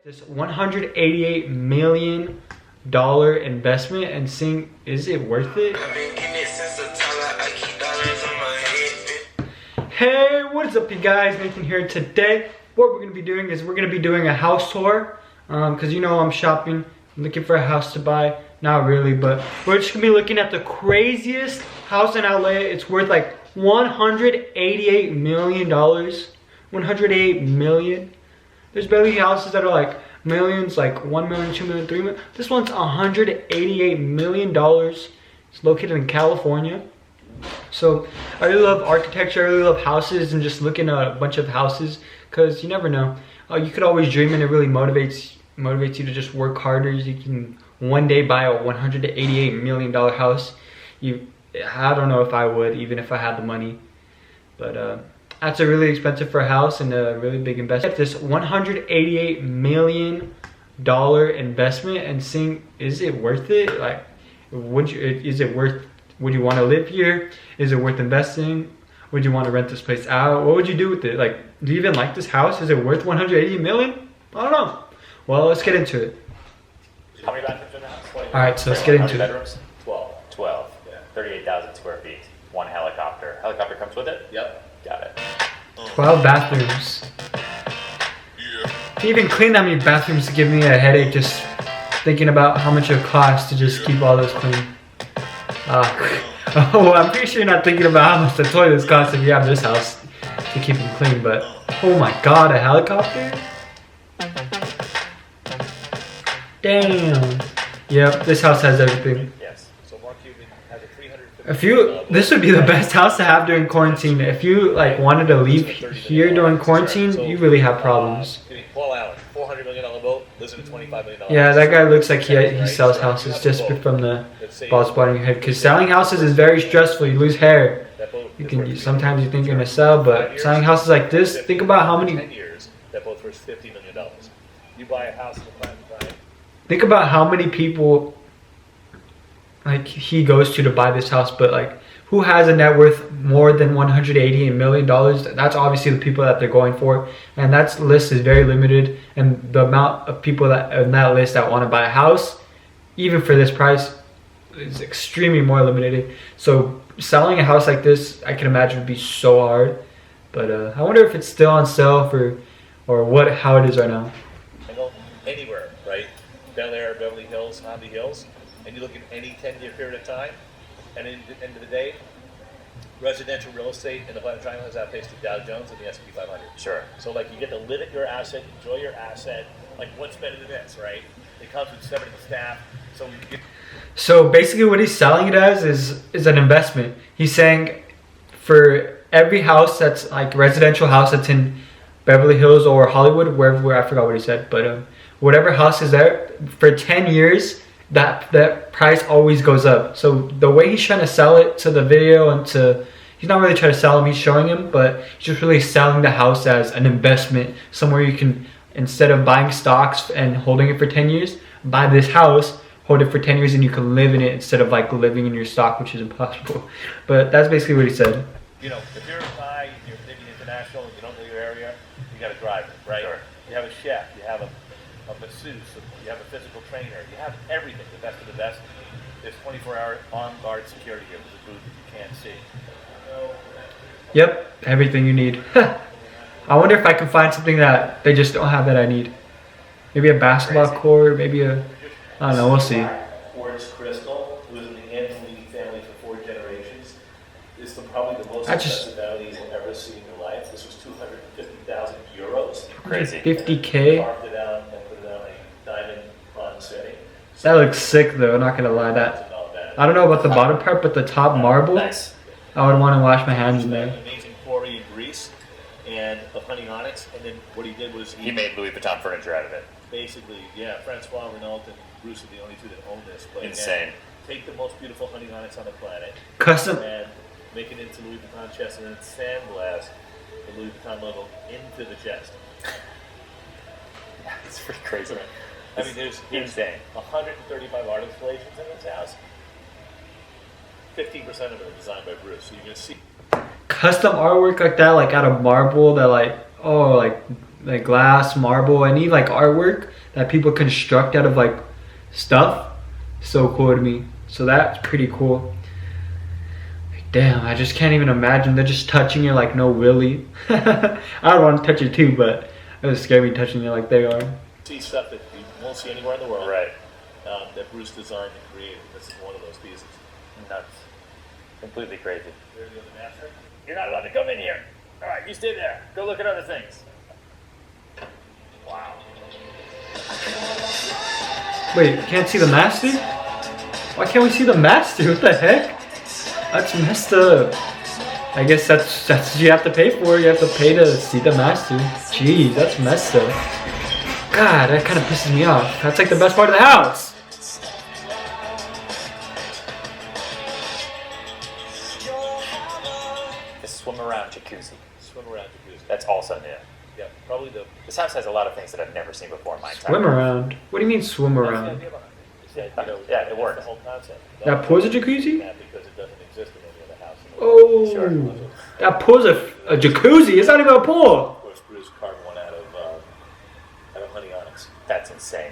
This $188 million investment and seeing, is it worth it? Hey, what is up you guys? Nathan here. Today, what we're going to be doing is we're going to be doing a house tour. Because you know I'm shopping, looking for a house to buy. Not really, but we're just going to be looking at the craziest house in LA. It's worth like $188 million. $188 million. There's barely houses that are like millions, like 1 million, 2 million, 3 million. This one's $188 million. It's located in California. So I really love architecture, I really love houses and just looking at a bunch of houses because you never know. You could always dream and it really motivates you to just work harder. You can one day buy a $188 million house. I don't know if I would, even if I had the money. But that's a really expensive for a house and a really big investment. This $188 million investment and seeing, is it worth it? Like, would you want to live here? Is it worth investing? Would you want to rent this place out? What would you do with it? Like, do you even like this house? Is it worth $180 million? I don't know. Well, let's get into it. How many bathrooms in the house? All right, so let's get into it. Bedrooms? 12. Yeah. 38,000 square feet. One helicopter. Helicopter comes with it? Yep. Got it. 12 bathrooms. To even clean that many bathrooms to give me a headache just thinking about how much it costs to just keep all those clean. Oh, I'm pretty sure you're not thinking about how much the toilets cost if you have this house to keep them clean, but oh my god, a helicopter? Damn. Yep, this house has everything. Yes. So Mark Cuban has a 350. This would be the best house to have during quarantine. If you like wanted to leave here during quarantine, you really have problems. Paul Allen, $400 million boat, lives in a $25 million. Yeah, that guy looks like he sells houses just from the bald spot on your head. Because selling houses is very stressful. You lose hair. Sometimes you think you're gonna sell, but selling houses like this, think about how many. 10 years, that boat's worth $50 million. You buy a house in the prime time. Think about how many people like he goes to buy this house, but like who has a net worth more than $188 million? That's obviously the people that they're going for, and that list is very limited. And the amount of people that on that list that want to buy a house, even for this price, is extremely more limited. So selling a house like this, I can imagine would be so hard. But I wonder if it's still on sale or how it is right now. I go anywhere, right? Bel Air, Beverly Hills, Hollywood Hills, and you look at any 10-year period of time, and at the end of the day, residential real estate in the Platinum Triangle has outpaced the Dow Jones and the S&P 500. Sure. So like you get to live at your asset, enjoy your asset. Like what's better than this, right? It comes with 70 staff, So basically, what he's selling it as is an investment. He's saying for every house that's like residential house that's in Beverly Hills or Hollywood, wherever I forgot what he said, but whatever house is there for 10 years. That price always goes up. So the way he's trying to sell it to the video and he's not really trying to sell him, he's showing him, but he's just really selling the house as an investment, somewhere you can, instead of buying stocks and holding it for 10 years, buy this house, hold it for 10 years, and you can live in it instead of like living in your stock, which is impossible. But that's basically what he said. You know, if you're a guy, you're thinking international, and you don't know your area, you got to drive it, right? Sure. You have a chef, you have a masseuse, you have a physical trainer, you have everything, the best of the best. There's 24-hour on-guard security here with a booth that you can't see. Yep, everything you need. I wonder if I can find something that they just don't have that I need. Maybe a basketball court, maybe I don't know, we'll see. Quartz crystal, who was in the Antonini family for 4 generations, is probably the most expensive value you'll ever see in your life. This was 250,000 euros. Crazy. 50K. Carved it out and put it on a diamond bronze setting. That looks sick though, I'm not gonna lie. I don't know about the bottom part, but the top marble, nice. I would want to wash my hands in there. Amazing quarry in Greece and of honey onyx, and then what he did was he made Louis Vuitton furniture out of it. Basically, yeah, Francois Renault and Bruce are the only two that own this. But insane. Again, take the most beautiful honey onyx on the planet, custom, and make it into Louis Vuitton chest, and then sandblast the Louis Vuitton logo into the chest. It's pretty crazy. I mean, there's insane. 135 art installations in this house. 15% of it are designed by Bruce. So you're gonna see custom artwork like that, like out of marble, that like like glass, marble, any like artwork that people construct out of like stuff. So cool to me. So that's pretty cool. Damn, I just can't even imagine. They're just touching it like no really. I don't want to touch it too, but it was scary touching it like they are. See stuff that you won't see anywhere in the world. Right. That Bruce designed and created. This is one of those pieces. Nuts. Completely crazy. There's the master. You're not allowed to come in here. All right, you stay there. Go look at other things. Wow. Wait, can't see the master? Why can't we see the master? What the heck? That's messed up. I guess that's what you have to pay for. You have to pay to see the master. Jeez, that's messed up. God, that kind of pisses me off. That's like the best part of the house. The swim around jacuzzi. Swim around jacuzzi. That's also new. Yeah, probably the. This house has a lot of things that I've never seen before in my entire Swim life. around? What do you mean swim That's the around? idea behind it. Is that, Yeah, it that's works. The whole concept. That pool's a jacuzzi? Yeah, because it doesn't exist in any other house. In the world. Oh, Sure. that pool's a jacuzzi. It's not even a pool. Of course, Bruce carved one out of honey onyx. That's insane.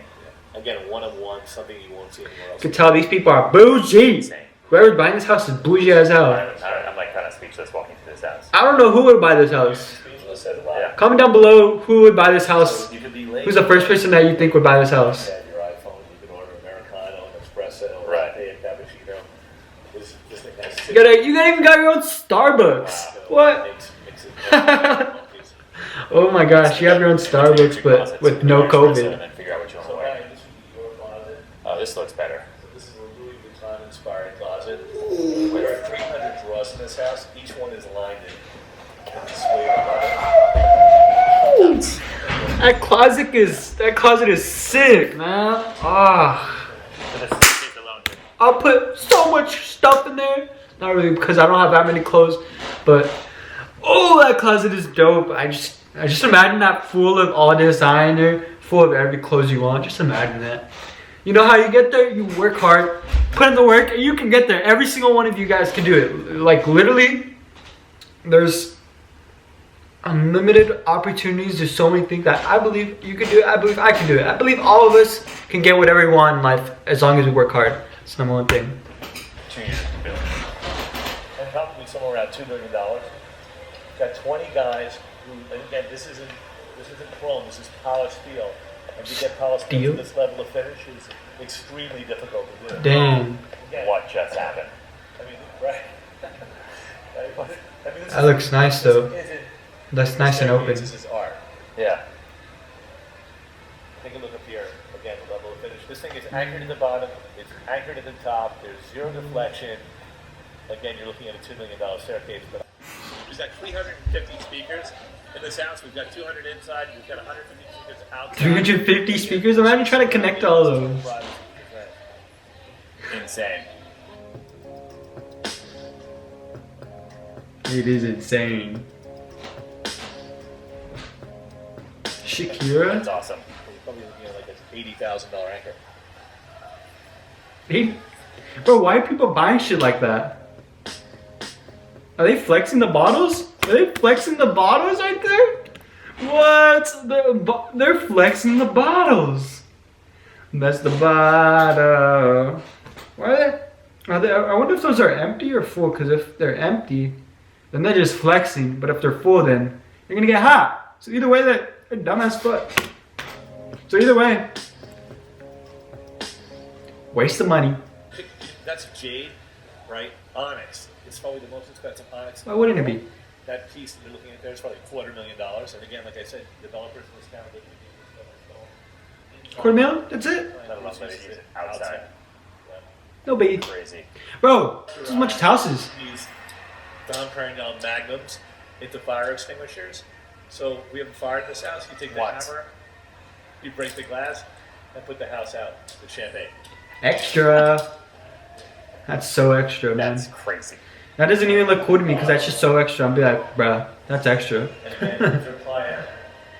Yeah. Again, one of one, something you won't see anywhere else. You can tell these people are bougie. Insane. Whoever's buying this house is bougie as hell. I'm like kind of speechless walking through this house. I don't know who would buy this house. Speechless says a lot. Yeah. Comment down below who would buy this house. So you could be late. Who's the first person that you think would buy this house? You have your iPhone, you can order Americano, espresso, Right. latte, cappuccino. This thing has You even got your own Starbucks. What? Makes it Oh my gosh, you have your own Starbucks, but with no And COVID. then figure out what you want So to wear. Ryan, this is your closet. Oh, this looks better. This is a Louis Vuitton inspired closet. There are 300 drawers in this house. Each one is lined in suede leather. That closet is sick, man. Ah, So this is the laundry. I'll put so much stuff in there. Not really because I don't have that many clothes, but oh, that closet is dope. I just imagine that full of all designer, full of every clothes you want. Just imagine that. You know how you get there? You work hard, put in the work, and you can get there. Every single one of you guys can do it. Like literally, there's unlimited opportunities. There's so many things that I believe you can do it. I believe I can do it. I believe all of us can get whatever we want in life as long as we work hard. It's the number one thing. 2 years to build. And probably somewhere around $2 million. Got 20 guys who, and again, this isn't chrome, this is polished steel. And to get polished steel to this level of finish is extremely difficult to do. Damn. Again, What just happened? I mean, right? I mean, this That looks nice though. This isn't- That's nice and open. This is art. Yeah. Take a look up here. Again, the level of finish. This thing is anchored at the bottom. It's anchored at the top. There's zero deflection. Again, you're looking at a $2 million staircase. But we've got 350 speakers in this house. We've got 200 inside. We've got 150 speakers outside. 350 speakers? Imagine trying to connect all of those. Insane. It is insane. Shakira? That's awesome. You're probably looking at like an $80,000 anchor. Hey, bro, why are people buying shit like that? Are they flexing the bottles? Are they flexing the bottles right there? What? They're flexing the bottles. That's the bottle. Why are they? I wonder if those are empty or full. Because if they're empty, then they're just flexing. But if they're full, then you're gonna get hot. So either way, they're dumb as fuck. So either way, waste of money. That's jade, right? Onyx. It's probably the most expensive onyx. Why wouldn't it be? That piece that you're looking at there is probably $400 million. And again, like I said, developers in this town that Quarter mil? That's it? Let alone let it use it outside. No biggie. Crazy. Bro, there's as much as houses. These Dom Perignon magnums into fire extinguishers. So we have a fire in this house. You take the What? hammer, you break the glass, and put the house out with champagne. Extra. That's so extra, man. That's crazy. That doesn't even look cool to me because that's just so extra. I'll be like, bruh, that's extra. And again, if your client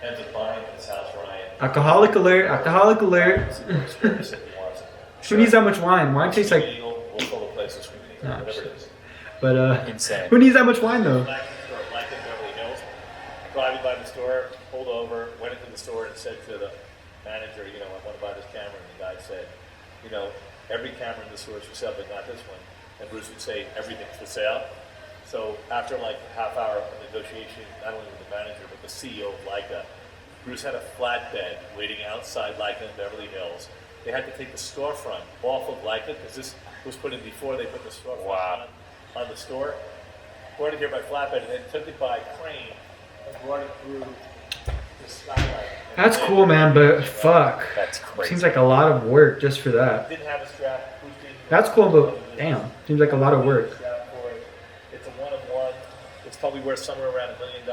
ends up buying this house, Ryan, Alcoholic alert, alcoholic alert. experience if he wants it. Who needs that much wine? Wine tastes like, Legal, we'll fill the place with screaming, Nah, whatever it is. but Insane. who needs that much wine though? Black store, Black in Beverly Hills. Driving by the store, pulled over, went the store and said to the manager, you know, I want to buy this camera, and the guy said, you know, every camera in the store is for sale, but not this one. And Bruce would say, everything's for sale. So after like a half hour of negotiation, not only with the manager, but the CEO of Leica, Bruce had a flatbed waiting outside Leica in Beverly Hills. They had to take the storefront off of Leica, because this was put in before they put the storefront on the store. Brought it here by flatbed, and then took it by crane and brought it through the skylight. That's cool, man, but fuck. That's crazy. Seems like a lot of work just for that. Didn't have a strap. Bruce didn't. That's cool, but damn. Seems like a lot of work. Strap for it. It's a one-of-one. It's probably worth somewhere around $1 million.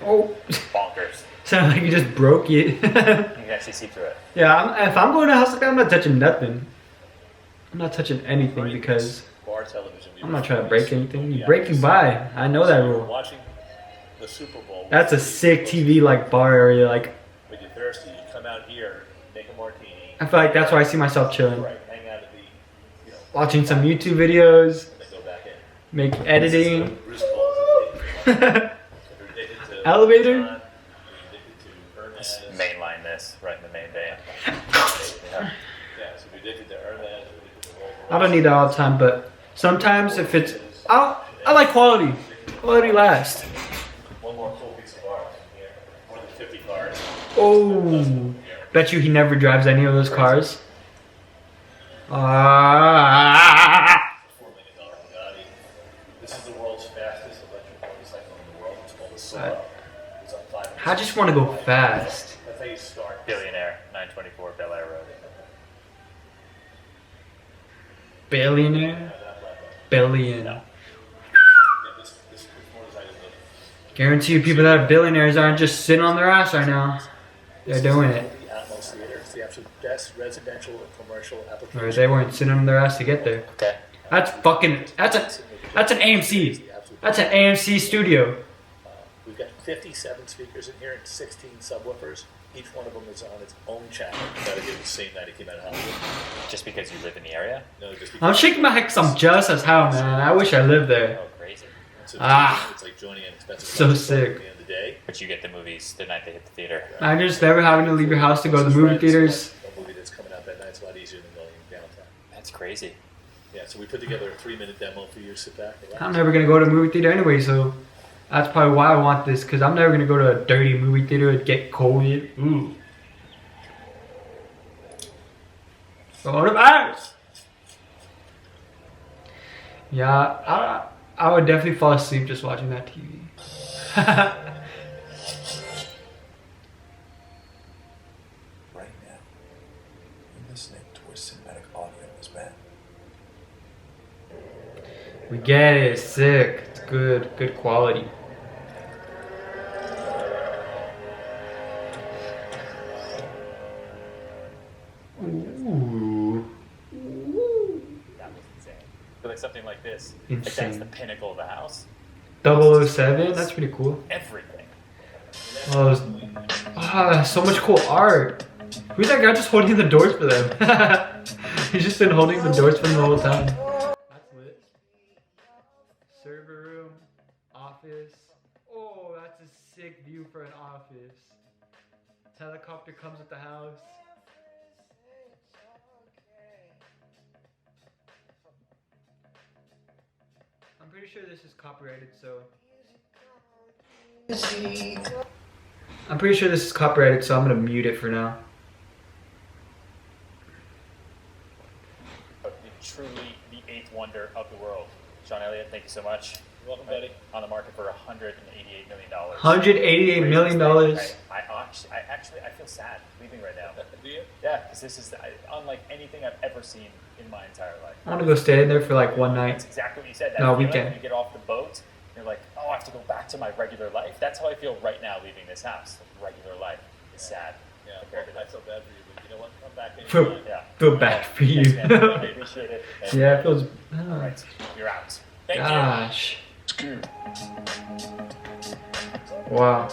Oh. Bonkers. Sounded like you just broke it. You can actually see through it. Yeah, if I'm going to a house like that, I'm not touching nothing. I'm not touching anything Right, because bar television. I'm not trying to break anything. You're breaking by. I know that We were rule. watching the Super Bowl. That's a sick TV like bar area. Like When you're thirsty, you come out here, make a martini. I feel like that's where I see myself chilling, Right, hang out at the, you know, watching some YouTube videos, and then go back in. make editing. Bruce calls it. If you're addicted to Elevator? John, if you're addicted to Hermes. Mainline this right in the main vein. Yeah. Yeah, so if you're addicted to Hermes, if you're addicted to Rolls I don't need that all the time, but sometimes if it's, I like quality. Quality last. One more cool piece of art in here. More than 50 cars. Oh, bet you he never drives any of those cars. Ah. $4 million Bugatti. This is the world's fastest electric motorcycle in the world. It's called the Solar. It's on 5. I just want to go fast. That's how you start. Billionaire, 924 Bel Air Road. Billionaire? Billion. No. Yeah, this motorcycle is Guarantee you people that are billionaires aren't just sitting on their ass right now. They're doing it. the Atmos Theater. It's the absolute best residential and commercial application. Or they weren't sitting on their ass to get there. Okay. That's an AMC. That's an AMC studio. We've got 57 speakers in here and 16 subwoofers. Each one of them is on its own channel. Got to get the same night it came out of Hollywood. Just because you live in the area? No, just because I'm shaking my head because I'm jealous as hell, man. I wish I lived there. Oh, crazy. it's like joining an expensive So club sick. At the end of the day. But you get the movies the night they hit the theater. I'm just never having to leave your house to go to the movie theaters. A movie that's coming out that night is a lot easier than going downtown. That's crazy. Yeah, so we put together a 3-minute demo for you to sit back and I'm never gonna go to a movie theater anyway, so that's probably why I want this. Cause I'm never gonna go to a dirty movie theater and get COVID. Ooh. Coronavirus. Yeah, I would definitely fall asleep just watching that TV. Right now, you're listening to where cinematic audio is been. We get it. It's sick. It's good. Good quality. Ooh. That was insane. But like something like this, like that's Insane. the pinnacle of the house. 007? That's pretty cool. Everything. Oh, so much cool art. Who's that guy just holding the doors for them? He's just been holding the doors for them the whole time. That's lit. Server room, office. Oh, that's a sick view for an office. Helicopter comes with the house. I'm pretty sure this is copyrighted, so. I'm pretty sure this is copyrighted, so I'm gonna mute it for now. Truly the eighth wonder of the world. Sean Elliott, thank you so much. You're welcome, buddy. On the market for $188 million. $188 million. I feel sad leaving right now. Do you? Yeah, because this is unlike anything I've ever seen in my entire life. I want to go stay in there for like one That's night. exactly what you said. That No, feeling weekend. when you get off the boat, you're like, oh, I have to go back to my regular life. That's how I feel right now leaving this house. Like, regular life is sad. Yeah, compared to I that. feel bad for you, but you know what? Come back Feel, anytime. Yeah. feel bad for you. Thanks, man. I appreciate it. And- Yeah, it feels. All right, you're out. Thank you. Gosh. Wow.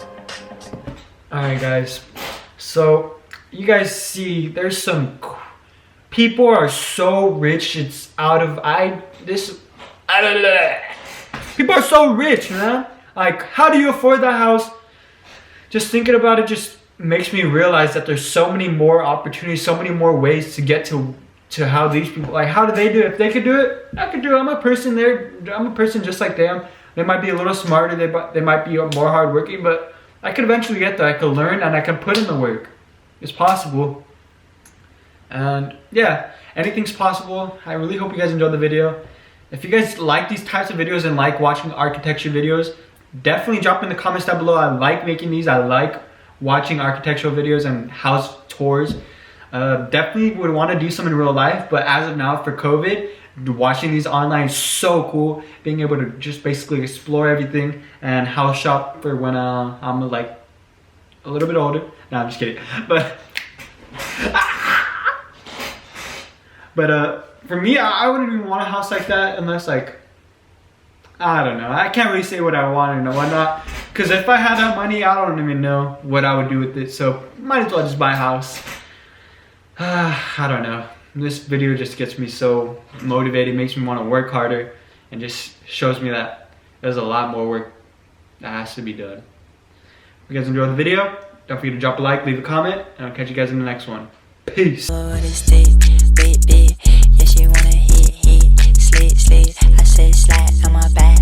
Alright, guys. So, you guys see, there's some. People are so rich, it's out of. People are so rich, man. Like, how do you afford that house? just thinking about it just makes me realize that there's so many more opportunities, so many more ways to get to how these people, like, how do they do it? If they could do it, I could do it. I'm a person just like them. They might be a little smarter, they might be more hardworking, but I could eventually get there. I could learn and I can put in the work. It's possible. And yeah, anything's possible. I really hope you guys enjoyed the video. If you guys like these types of videos and like watching architecture videos, definitely drop in the comments down below. I like making these. I like watching architectural videos and house tours. Definitely would want to do some in real life, but as of now, for COVID, watching these online is so cool. Being able to just basically explore everything and house shop for when I'm like a little bit older. No, I'm just kidding. But for me, I wouldn't even want a house like that unless, like, I don't know. I can't really say what I want and what not, because if I had that money, I don't even know what I would do with it. So might as well just buy a house. I don't know. This video just gets me so motivated, makes me want to work harder, and just shows me that there's a lot more work that has to be done. If you guys enjoyed the video, don't forget to drop a like, leave a comment, and I'll catch you guys in the next one. Peace. Yeah, she wanna hit, slid, I said slide on my back.